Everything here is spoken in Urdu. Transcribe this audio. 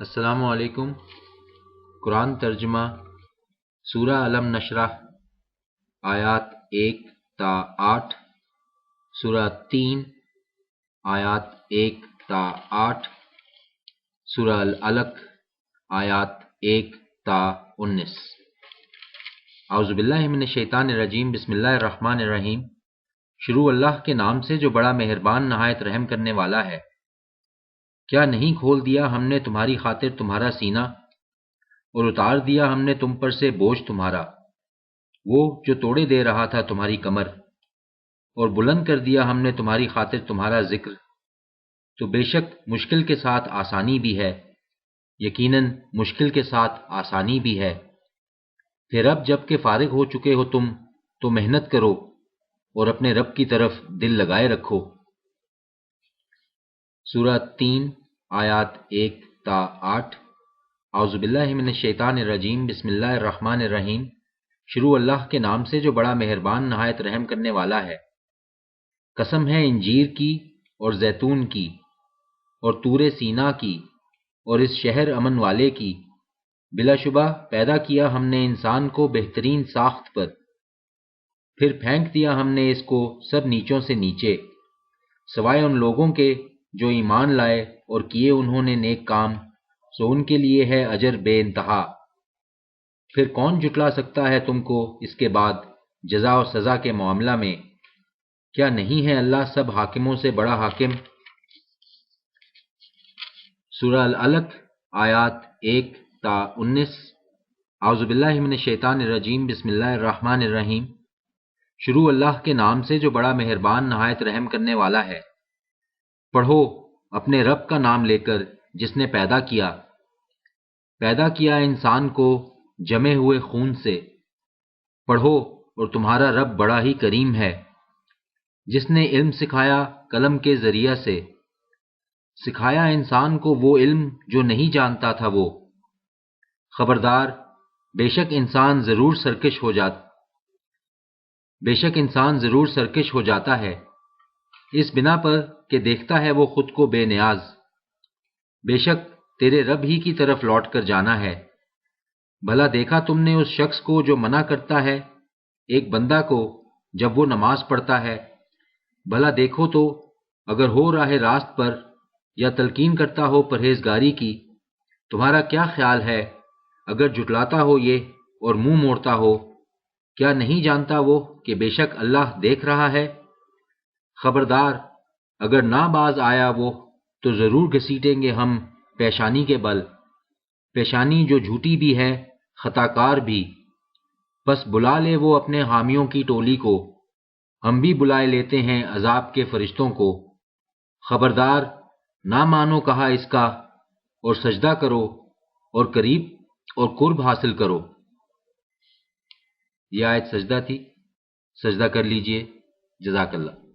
السلام علیکم۔ قرآن ترجمہ سورہ علم نشرح آیات 1 تا 8، سورہ 3 آیات 1 تا 8، سورہ العلق آیات 1 تا 19۔ اعوذ باللہ من الشیطان الرجیم، بسم اللہ الرحمن الرحیم۔ شروع اللہ کے نام سے جو بڑا مہربان نہایت رحم کرنے والا ہے۔ کیا نہیں کھول دیا ہم نے تمہاری خاطر تمہارا سینہ، اور اتار دیا ہم نے تم پر سے بوجھ تمہارا، وہ جو توڑے دے رہا تھا تمہاری کمر، اور بلند کر دیا ہم نے تمہاری خاطر تمہارا ذکر، تو بے شک مشکل کے ساتھ آسانی بھی ہے، یقیناً مشکل کے ساتھ آسانی بھی ہے۔ پھر اب جب کہ فارغ ہو چکے ہو تم تو محنت کرو اور اپنے رب کی طرف دل لگائے رکھو۔ سورہ 3 آیات 1 تا 8۔ اعوذ باللہ من الشیطان الرجیم، بسم اللہ الرحمن الرحیم۔ شروع اللہ کے نام سے جو بڑا مہربان نہایت رحم کرنے والا ہے۔ قسم ہے انجیر کی اور زیتون کی اور طور سینا کی اور اس شہر امن والے کی، بلا شبہ پیدا کیا ہم نے انسان کو بہترین ساخت پر، پھر پھینک دیا ہم نے اس کو سب نیچوں سے نیچے، سوائے ان لوگوں کے جو ایمان لائے اور کیے انہوں نے نیک کام، سو ان کے لیے ہے اجر بے انتہا۔ پھر کون جھٹلا سکتا ہے تم کو اس کے بعد جزا و سزا کے معاملہ میں؟ کیا نہیں ہے اللہ سب حاکموں سے بڑا حاکم؟ سورہ العلق آیات 1 تا 19۔ اعوذ باللہ من الشیطان الرجیم، بسم اللہ الرحمن الرحیم۔ شروع اللہ کے نام سے جو بڑا مہربان نہایت رحم کرنے والا ہے۔ پڑھو اپنے رب کا نام لے کر جس نے پیدا کیا انسان کو جمے ہوئے خون سے۔ پڑھو اور تمہارا رب بڑا ہی کریم ہے، جس نے علم سکھایا قلم کے ذریعہ سے، سکھایا انسان کو وہ علم جو نہیں جانتا تھا وہ۔ خبردار، بے شک انسان ضرور سرکش ہو جاتا ہے، اس بنا پر کہ دیکھتا ہے وہ خود کو بے نیاز۔ بے شک تیرے رب ہی کی طرف لوٹ کر جانا ہے۔ بھلا دیکھا تم نے اس شخص کو جو منع کرتا ہے ایک بندہ کو جب وہ نماز پڑھتا ہے؟ بھلا دیکھو تو اگر ہو راہ راست پر یا تلقین کرتا ہو پرہیزگاری کی، تمہارا کیا خیال ہے اگر جھٹلاتا ہو یہ اور منہ موڑتا ہو؟ کیا نہیں جانتا وہ کہ بے شک اللہ دیکھ رہا ہے؟ خبردار، اگر نہ باز آیا وہ تو ضرور گھسیٹیں گے ہم پیشانی کے بل، پیشانی جو جھوٹی بھی ہے خطا کار بھی۔ بس بلا لے وہ اپنے حامیوں کی ٹولی کو، ہم بھی بلائے لیتے ہیں عذاب کے فرشتوں کو۔ خبردار، نہ مانو کہا اس کا، اور سجدہ کرو اور قریب اور قرب حاصل کرو۔ یہ آیت سجدہ تھی، سجدہ کر لیجئے۔ جزاک اللہ۔